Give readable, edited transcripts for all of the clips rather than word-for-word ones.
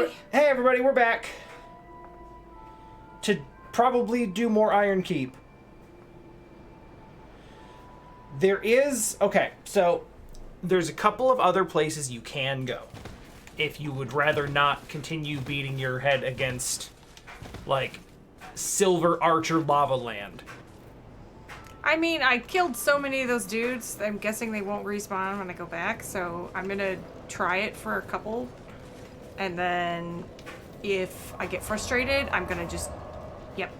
Hey, everybody, we're back. To probably do more Iron Keep. Okay, so there's a couple of other places you can go. If you would rather not continue beating your head against, like, Silver Archer Lava Land. I mean, I killed so many of those dudes, I'm guessing they won't respawn when I go back, so I'm gonna try it for a couple. And then, if I get frustrated, I'm gonna just,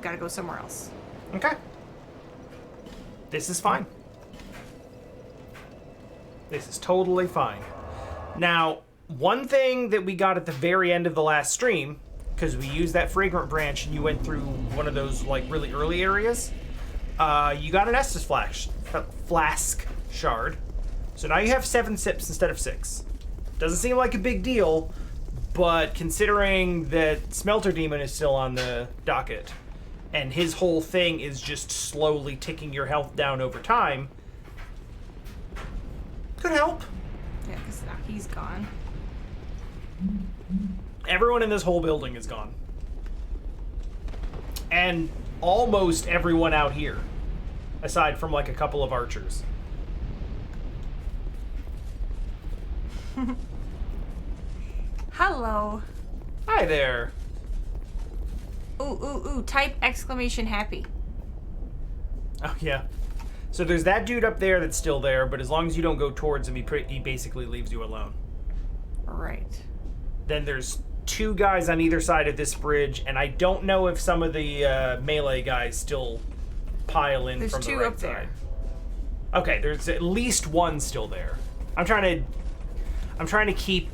gotta go somewhere else. Okay. This is fine. This is totally fine. Now, one thing that we got at the very end of the last stream, because we used that fragrant branch and you went through one of those, like, really early areas, you got an Estus flask shard. So now you have 7 sips instead of 6. Doesn't seem like a big deal, but considering that Smelter Demon is still on the docket, and his whole thing is just slowly ticking your health down over time, could help. Yeah, because now he's gone. Everyone in this whole building is gone. And almost everyone out here, aside from like a couple of archers. Hello. Hi there. Ooh, type exclamation happy. Oh, yeah. So there's that dude up there that's still there, but as long as you don't go towards him, he basically leaves you alone. Right. Then there's 2 guys on either side of this bridge, and I don't know if some of the melee guys still pile in there's from the 2 right up there. side. Okay, there's at least 1 still there. I'm trying to keep...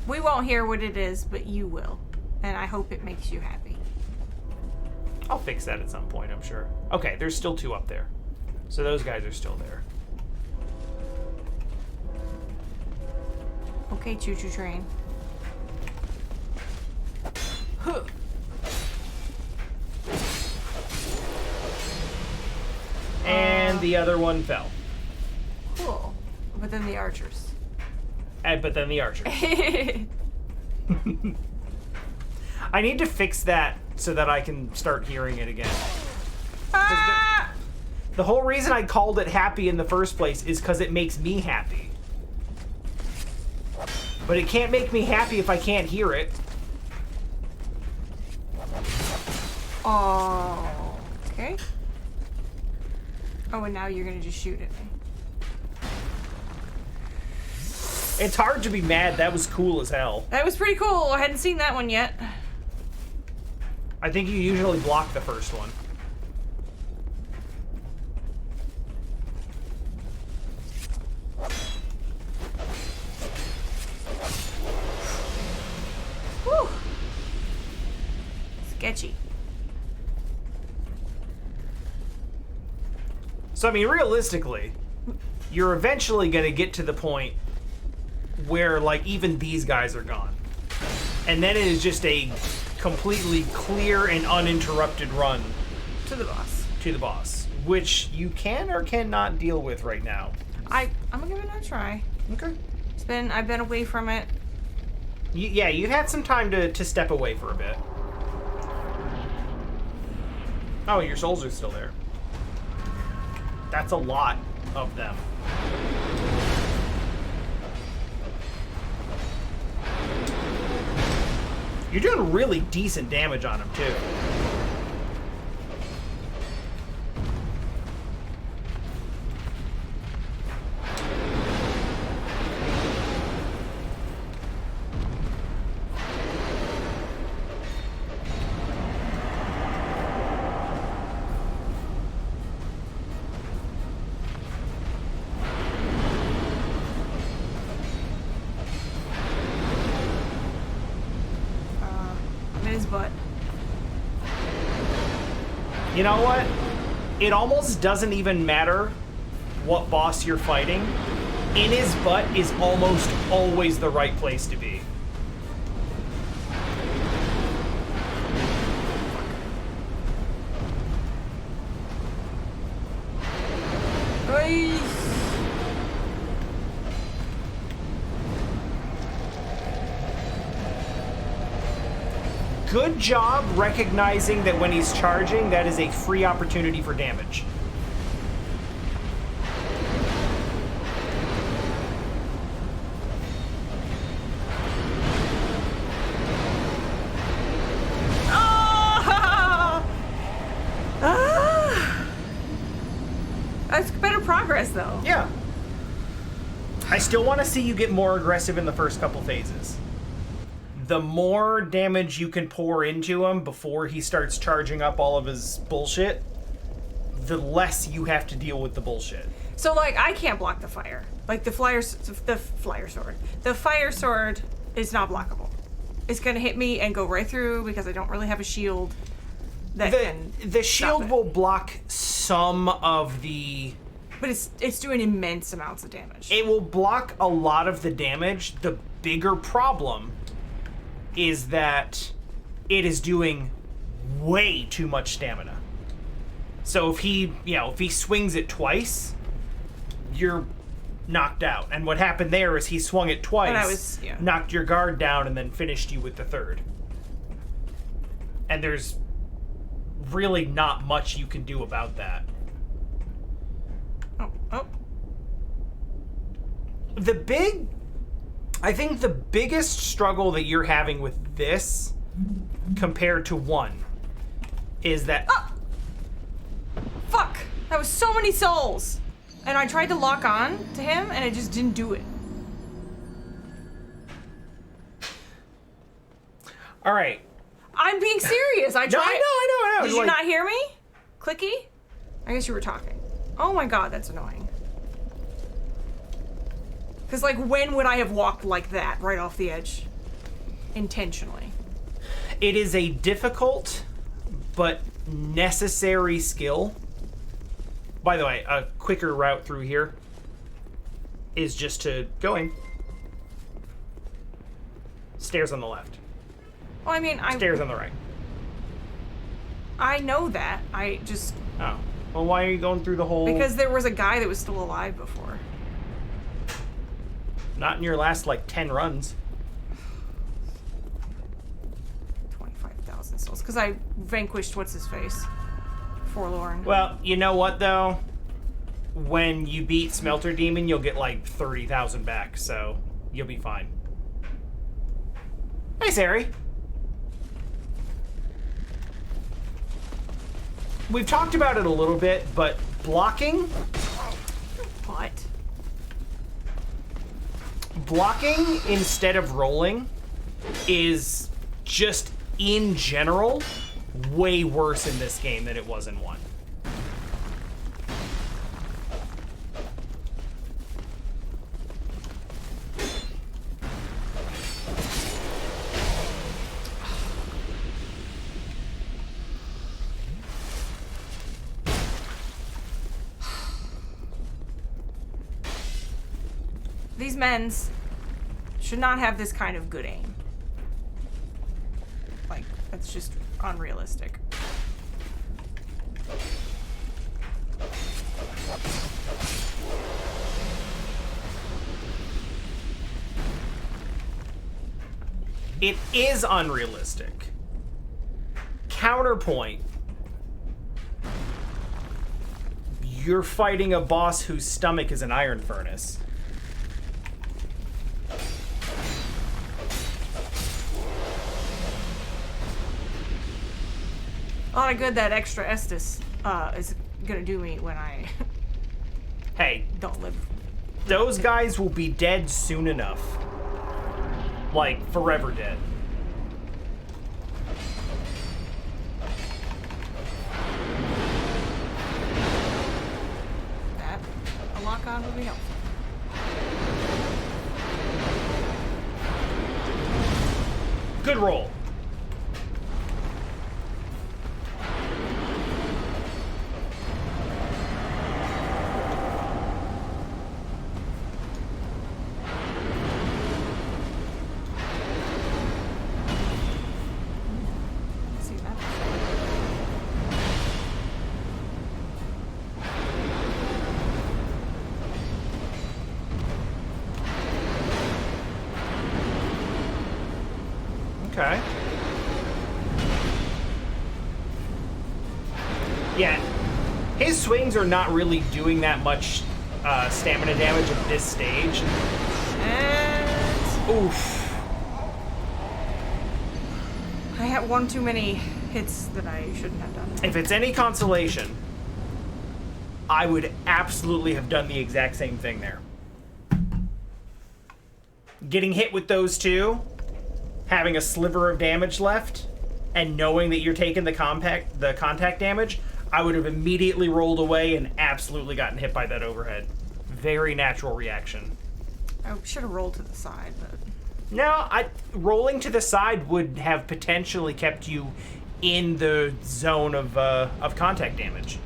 We won't hear what it is, but you will. And I hope it makes you happy. I'll fix that at some point, I'm sure. Okay, there's still 2 up there. So those guys are still there. Okay, choo-choo train. Huh. And the other one fell. Cool. But then the archers. But then the archers. I need to fix that so that I can start hearing it again. Ah! The whole reason I called it happy in the first place is because it makes me happy. But it can't make me happy if I can't hear it. Oh, okay. Oh, and now you're gonna just shoot at me. It's hard to be mad. That was cool as hell. That was pretty cool. I hadn't seen that one yet. I think you usually block the first one. Whew. Sketchy. So, I mean, realistically, you're eventually going to get to the point where, like, even these guys are gone. And then it is just a completely clear and uninterrupted run To the boss. to the boss, which you can or cannot deal with right now. I'm gonna give it another try. Okay. I've been away from it. Yeah, you've had some time to step away for a bit. Oh, your souls are still there. That's a lot of them. You're doing really decent damage on him, too. Butt. You know what? It almost doesn't even matter what boss you're fighting. In his butt is almost always the right place to be. Good job recognizing that when he's charging, that is a free opportunity for damage. That's better progress, though. Yeah. I still want to see you get more aggressive in the first couple phases. The more damage you can pour into him before he starts charging up all of his bullshit, the less you have to deal with the bullshit. So, like, I can't block the fire. Like, the fire sword. The fire sword is not blockable. It's gonna hit me and go right through because I don't really have a shield that can The shield stop it. will block some of the... But it's doing immense amounts of damage. It will block a lot of the damage. The bigger problem is that it is doing way too much stamina. So if he swings it twice, you're knocked out. And what happened there is he swung it twice, knocked your guard down, and then finished you with the third. And there's really not much you can do about that. Oh. I think the biggest struggle that you're having with this compared to 1 is that... Oh! Fuck! That was so many souls! And I tried to lock on to him, and it just didn't do it. All right. I'm being serious. I tried. No, I know. Did you not hear me? Clicky? I guess you were talking. Oh my god, that's annoying. Because, like, when would I have walked like that right off the edge? Intentionally. It is a difficult but necessary skill. By the way, a quicker route through here is just to going. Stairs on the left. Well, I mean, Stairs on the right. I know that. I just... Oh. Well, why are you going through the whole... Because there was a guy that was still alive before. Not in your last, 10 runs. 25,000 souls. Because I vanquished what's-his-face. Forlorn. Well, you know what, though? When you beat Smelter Demon, you'll get, 30,000 back, so you'll be fine. Hey, Sari. We've talked about it a little bit, but blocking... What? Blocking instead of rolling is just, in general, way worse in this game than it was in 1. These men's should not have this kind of good aim. Like, that's just unrealistic. It is unrealistic. Counterpoint. You're fighting a boss whose stomach is an iron furnace. A lot of good that extra Estus is gonna do me when I Hey, don't live. those guys will be dead soon enough. Forever dead. That a lock on would be helpful. Good roll. See that? Okay. Yeah, his swings are not really doing that much stamina damage at this stage. And Oof. I had one too many hits that I shouldn't have done. If it's any consolation, I would absolutely have done the exact same thing there. Getting hit with those two, having a sliver of damage left, and knowing that you're taking the contact damage, I would have immediately rolled away and absolutely gotten hit by that overhead. Very natural reaction. I should have rolled to the side, but... No, rolling to the side would have potentially kept you in the zone of contact damage.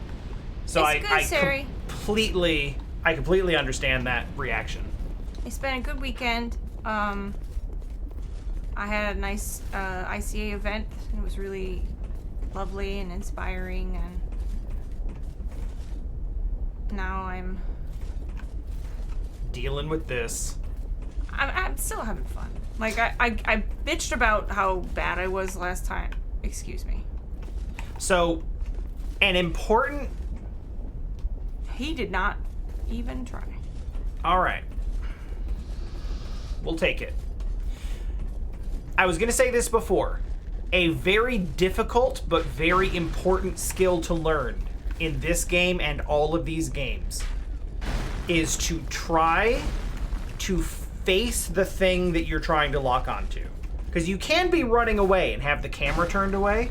So It's good, Sari. I completely understand that reaction. I spent a good weekend. I had a nice ICA event. It was really lovely and inspiring, and now I'm Dealing with this. I'm still having fun. Like I bitched about how bad I was last time. Excuse me. So, an important... He did not even try. All right. We'll take it. I was going to say this before. A very difficult but very important skill to learn in this game and all of these games is to try to face the thing that you're trying to lock onto. Because you can be running away and have the camera turned away,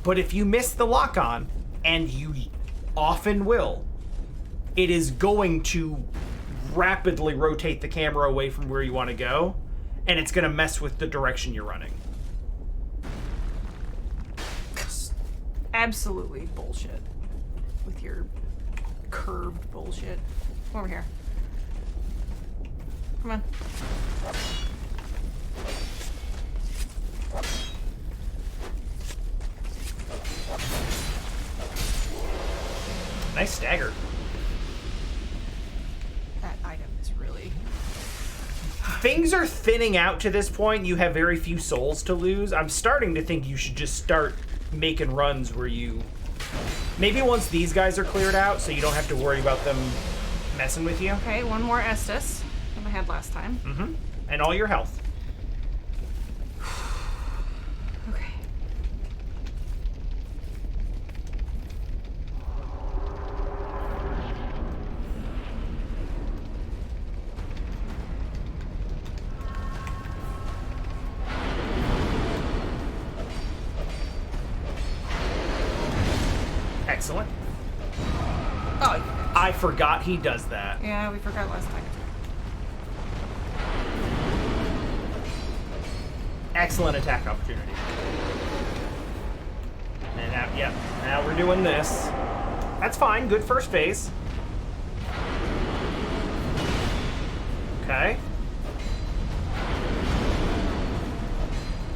but if you miss the lock on, and you often will, it is going to rapidly rotate the camera away from where you want to go, and it's going to mess with the direction you're running. Absolutely bullshit. With your curved bullshit. Come over here. Come on. Nice stagger. That item is really... Things are thinning out to this point. You have very few souls to lose. I'm starting to think you should just start making runs where you... Maybe once these guys are cleared out, so you don't have to worry about them messing with you. Okay, one more Estus than I had last time. Mm-hmm. And all your health. Okay. Excellent. Oh, I forgot he does that. yeah, we forgot last time. Excellent attack opportunity. And now, yep, now we're doing this. That's fine, good first phase. Okay.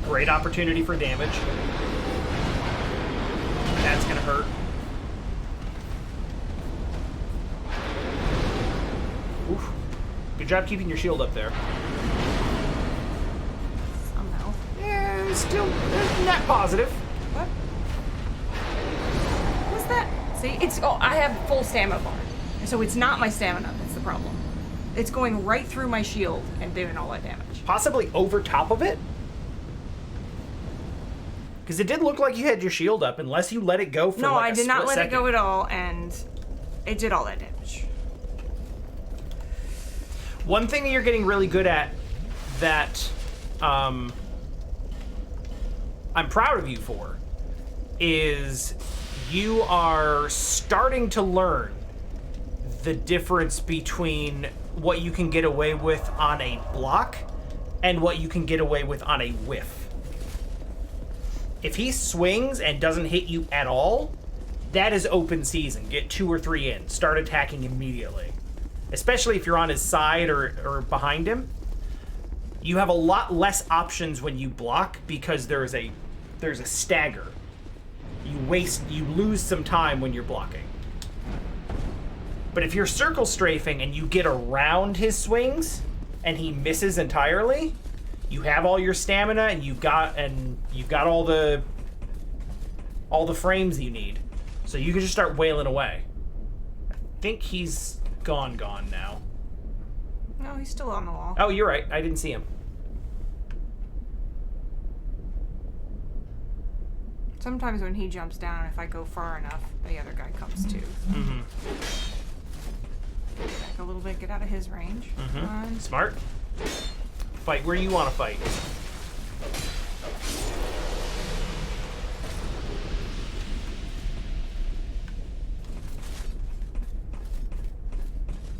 Great opportunity for damage. That's gonna hurt. Oof. Good job keeping your shield up there. Somehow. Yeah, still net positive. What? What's that? See, it's... Oh, I have full stamina bar. So it's not my stamina that's the problem. It's going right through my shield and doing all that damage. Possibly over top of it? Because it did look like you had your shield up, unless you let it go for No, like I a did not split let it go second. at all, and it did all that damage. One thing that you're getting really good at that I'm proud of you for is you are starting to learn the difference between what you can get away with on a block and what you can get away with on a whiff. If he swings and doesn't hit you at all, that is open season. Get 2 or 3 in. Start attacking immediately. Especially if you're on his side or behind him. You have a lot less options when you block because there's a stagger. You lose some time when you're blocking. But if you're circle strafing and you get around his swings and he misses entirely, you have all your stamina and you've got all all the frames you need. So you can just start wailing away. I think he's gone now. No, he's still on the wall. Oh, you're right. I didn't see him. Sometimes when he jumps down, if I go far enough, the other guy comes too. Mm-hmm. Back a little bit, get out of his range. Mm-hmm. Smart. Fight where you want to fight.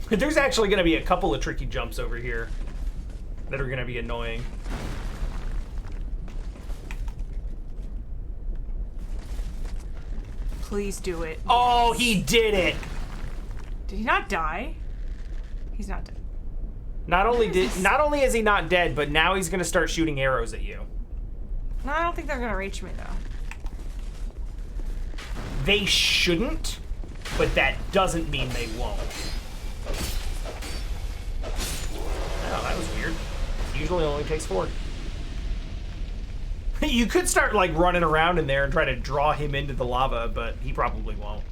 There's actually going to be a couple of tricky jumps over here that are going to be annoying. Please do it. Oh, he did it! Did he not die? He's not dead. Not only is he not dead, but now he's going to start shooting arrows at you. No, I don't think they're gonna reach me though. They shouldn't, but that doesn't mean they won't. Oh, that was weird. Usually only takes 4. You could start like running around in there and try to draw him into the lava, but he probably won't.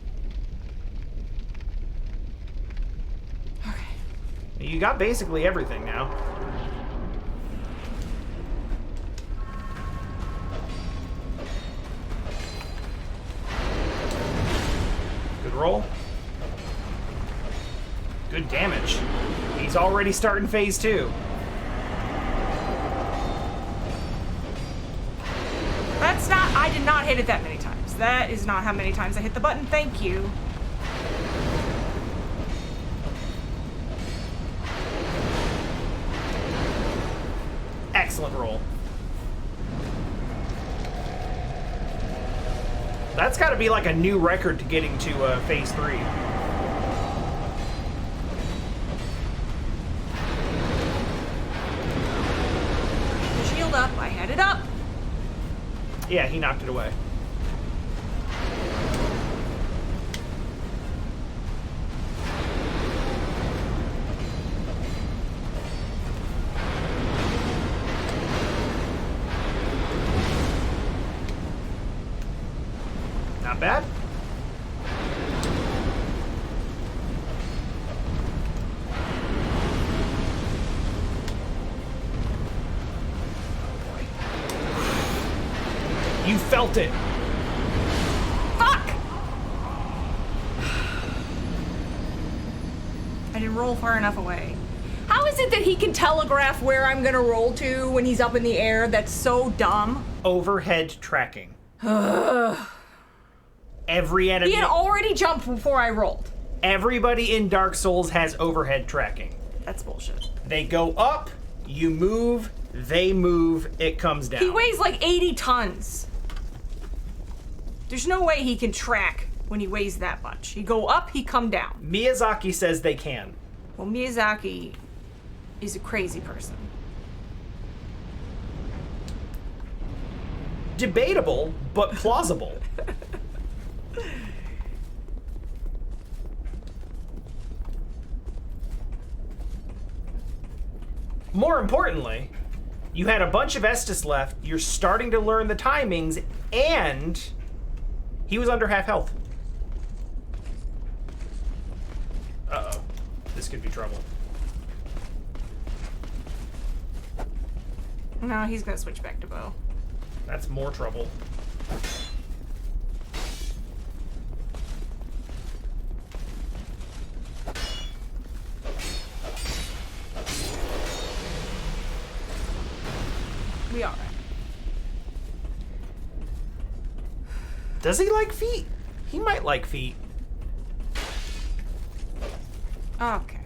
Okay. You got basically everything now. Good roll. Good damage. He's already starting phase 2. That's not. I did not hit it that many times. That is not how many times I hit the button. Thank you. Excellent roll. That's got to be like a new record to getting to phase 3. The shield up. I had it up. Yeah, he knocked it away. Not bad. You felt it. Fuck! I didn't roll far enough away. How is it that he can telegraph where I'm gonna roll to when he's up in the air? That's so dumb. Overhead tracking. Every enemy. He had already jumped before I rolled. Everybody in Dark Souls has overhead tracking. That's bullshit. They go up, you move, they move, it comes down. He weighs like 80 tons. There's no way he can track when he weighs that much. He go up, he come down. Miyazaki says they can. Well, Miyazaki is a crazy person. Debatable, but plausible. More importantly, you had a bunch of Estus left, you're starting to learn the timings, and he was under half health. Uh-oh. This could be trouble. No, he's gonna switch back to bow. That's more trouble. We are. Does he like feet? He might like feet. Okay.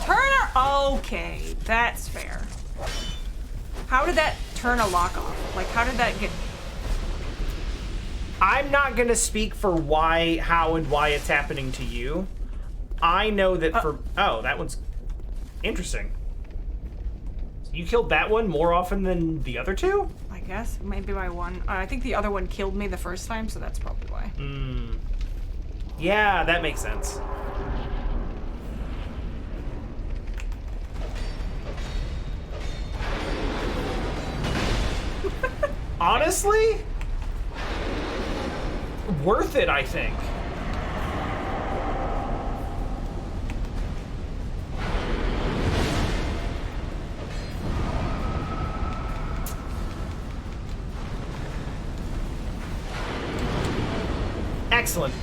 Turner. Okay, that's fair. How did that turn a lock off? Like, how did that get? I'm not gonna speak for why, how, and why it's happening to you. I know that for... Oh, that one's interesting. You killed that one more often than the other two? I guess maybe by one. I think the other one killed me the first time, so that's probably why. Yeah, that makes sense. Honestly, worth it, I think. Excellent.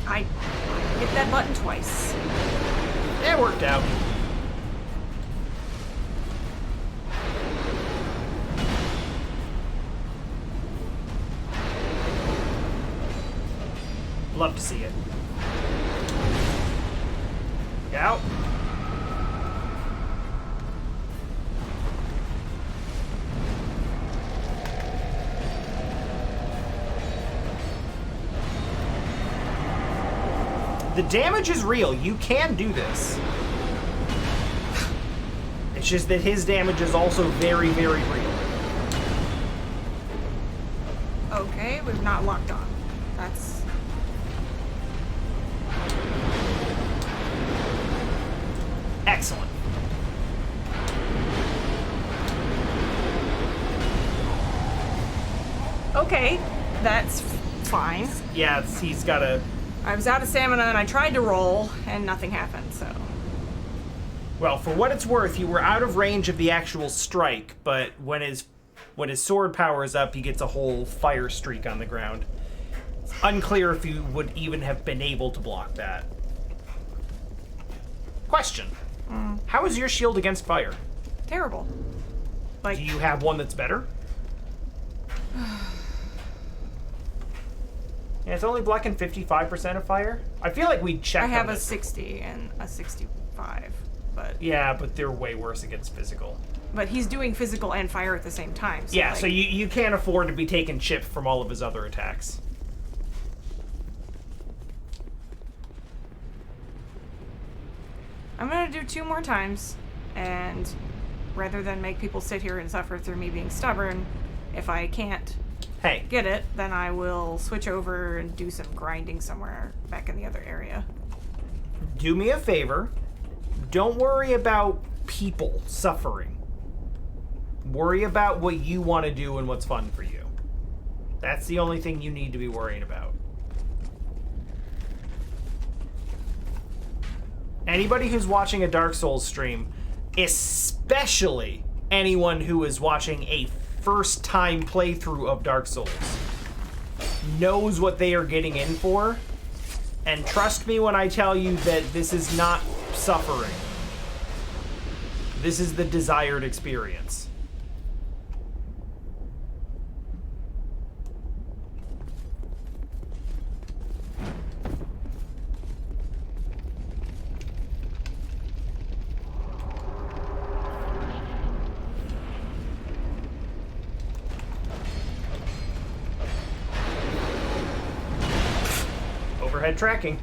I hit that button twice. It worked out. Love to see it. Out. The damage is real. You can do this. It's just that his damage is also very, very real. Okay, we've not locked on. That's... Excellent. Okay, that's fine. Yeah, he's got a... I was out of stamina and I tried to roll and nothing happened, so... Well, for what it's worth, you were out of range of the actual strike, but when his sword powers up, he gets a whole fire streak on the ground. It's unclear if you would even have been able to block that. Question. How is your shield against fire? Terrible. Like... Do you have one that's better? Yeah, it's only blocking 55% of fire. I feel like we checked I have on a this. 60 and a 65, but... Yeah, but they're way worse against physical. But he's doing physical and fire at the same time. So Yeah, like, so you can't afford to be taking chip from all of his other attacks. I'm gonna do 2 more times, and rather than make people sit here and suffer through me being stubborn, if I can't Hey, get it, then I will switch over and do some grinding somewhere back in the other area. do me a favor. Don't worry about people suffering. Worry about what you want to do and what's fun for you. That's the only thing you need to be worrying about. Anybody who's watching a Dark Souls stream, especially anyone who is watching a first-time playthrough of Dark Souls, knows what they are getting in for. And trust me when I tell you that this is not suffering. This is the desired experience. Overhead tracking.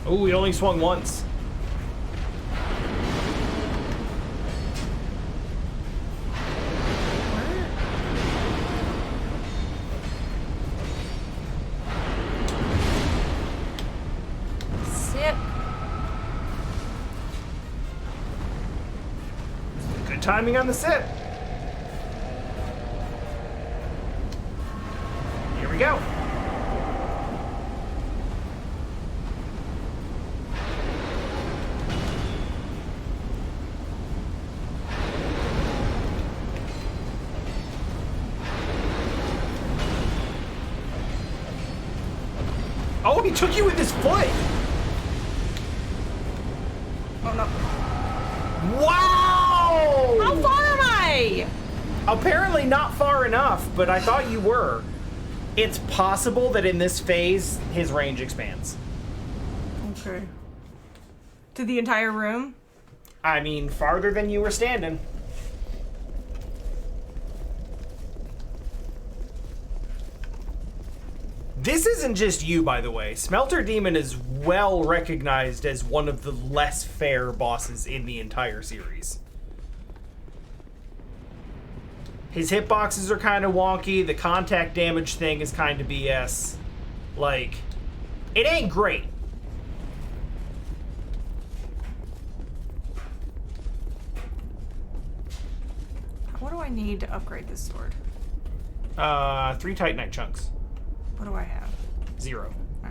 Ooh, he only swung once. Sit. Good timing on the sit. Here we go. Oh, he took you with his foot! Oh no. Wow! How far am I? Apparently not far enough, but I thought you were. It's possible that in this phase, his range expands. Okay. To the entire room? I mean, farther than you were standing. This isn't just you, by the way. Smelter Demon is well recognized as one of the less fair bosses in the entire series. His hitboxes are kind of wonky. The contact damage thing is kind of BS. Like, it ain't great. What do I need to upgrade this sword? 3 Titanite chunks. What do I have? 0. Oh.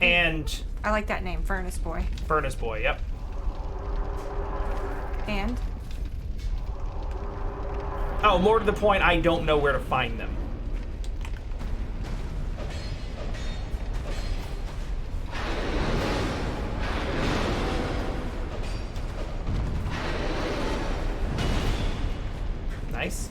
And I like that name, Furnace Boy. Furnace Boy, yep. And? Oh, more to the point, I don't know where to find them. Nice.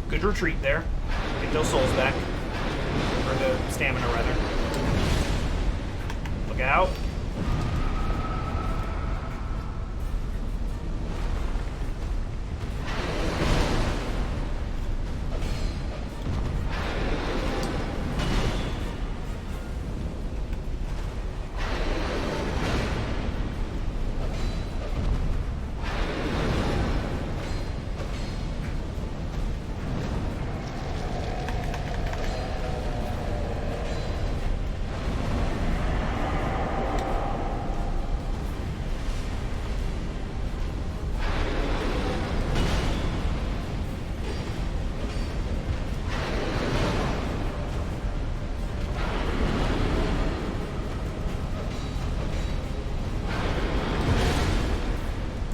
Good retreat there. Get those souls back. Or the stamina, rather. Look out.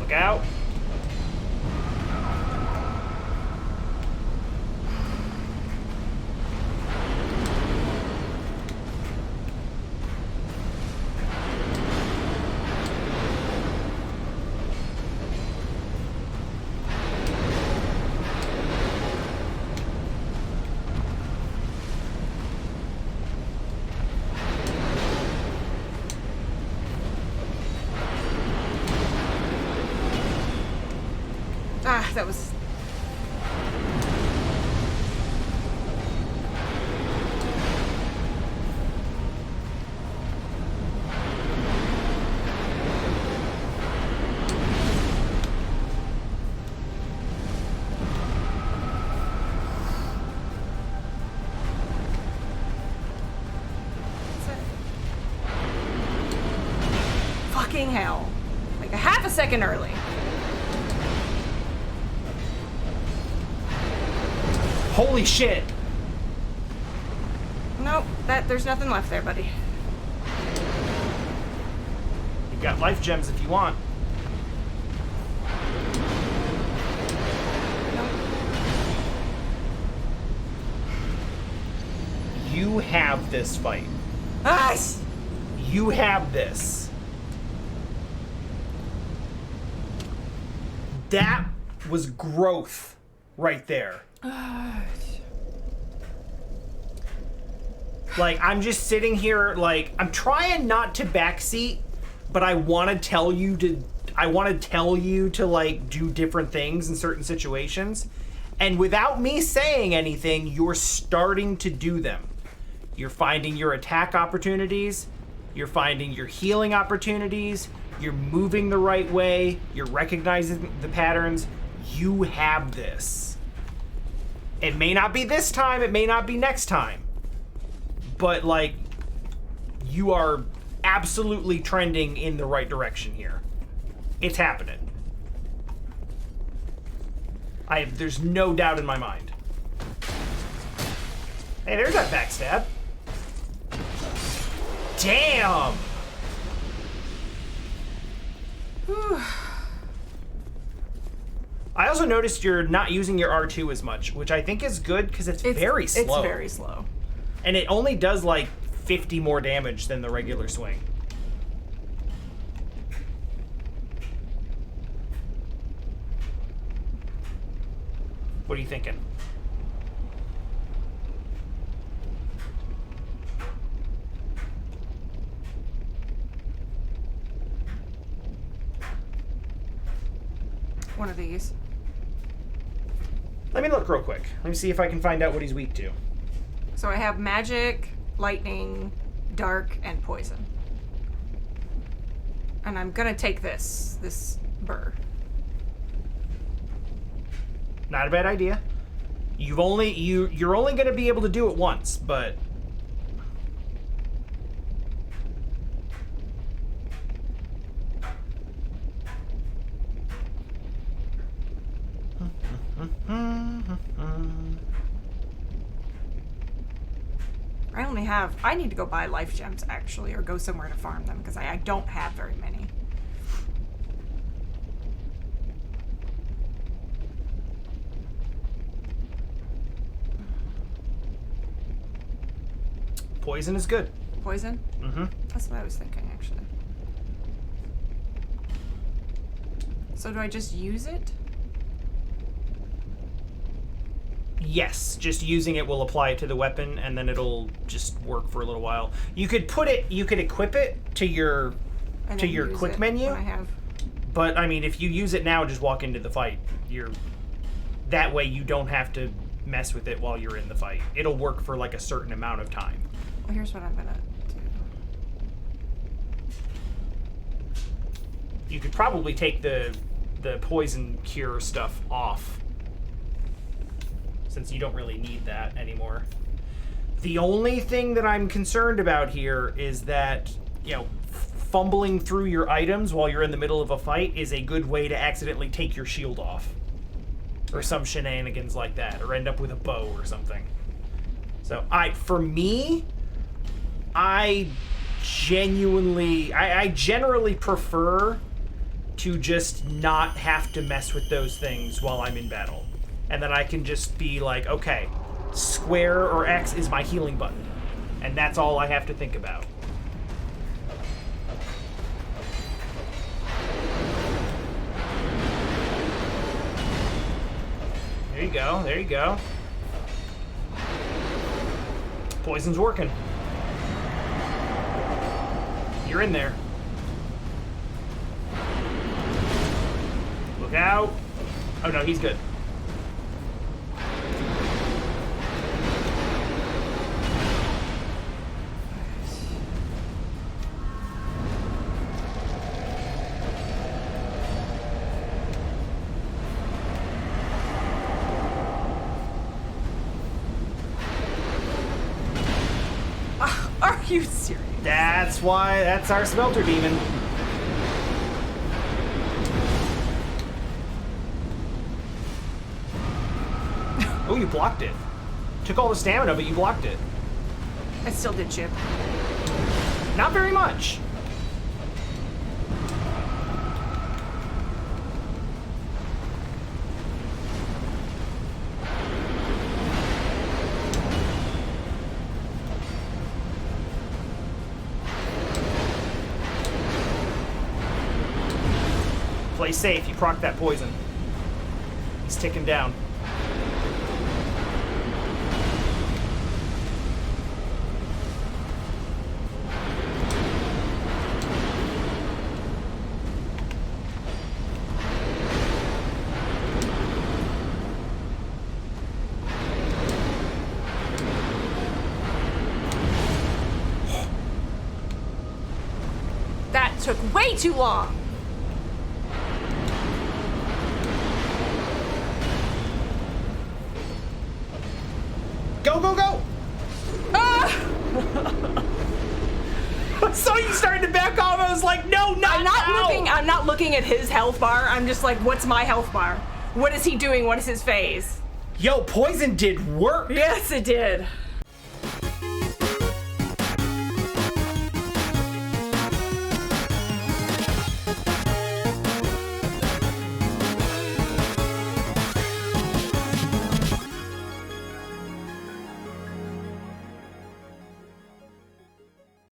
Look out. Ah, that was... Fucking hell. Like a half a second early. Holy shit. Nope, there's nothing left there, buddy. You've got life gems if you want. Nope. You have this fight. Nice! You have this. That was growth right there. Like, I'm just sitting here, like, I'm trying not to backseat, but I want to tell you to, like, do different things in certain situations. And without me saying anything, you're starting to do them. You're finding your attack opportunities. You're finding your healing opportunities. You're moving the right way. You're recognizing the patterns. You have this. It may not be this time. It may not be next time. But, like, you are absolutely trending in the right direction here. It's happening. There's no doubt in my mind. Hey, there's that backstab. Damn! Whew. I also noticed you're not using your R2 as much, which I think is good because it's very slow. It's very slow. And it only does like 50 more damage than the regular swing. What are you thinking? One of these. Let me look real quick. Let me see if I can find out what he's weak to. So I have magic, lightning, dark, and poison. And I'm gonna take this burr. Not a bad idea. You're only gonna be able to do it once, but I need to go buy life gems actually, or go somewhere to farm them because I don't have very many. poison is good. Poison? Mm-hmm. That's what I was thinking actually. So do I just use it? Yes, just using it will apply it to the weapon, and then it'll just work for a little while. You could equip it to your quick menu. I have. But I mean, if you use it now, just walk into the fight. That way you don't have to mess with it while you're in the fight. It'll work for like a certain amount of time. Well, here's what I'm gonna do. You could probably take the poison cure stuff off, since you don't really need that anymore. The only thing that I'm concerned about here is that, fumbling through your items while you're in the middle of a fight is a good way to accidentally take your shield off. Or some shenanigans like that, or end up with a bow or something. So, for me, I generally prefer to just not have to mess with those things while I'm in battle. And then I can just be like, okay, square or X is my healing button. And that's all I have to think about. There you go, there you go. Poison's working. You're in there. Look out. Oh no, he's good. Are you serious? That's our smelter demon. Oh, you blocked it. Took all the stamina, but you blocked it. I still did chip. Not very much. Play safe, you proc that poison. He's ticking down. That took way too long. Go, go, go! Ah! I saw you starting to back off. I was like, no, not now. I'm not looking at his health bar. I'm just like, what's my health bar? What is he doing? What is his phase? Yo, poison did work. Yes, it did.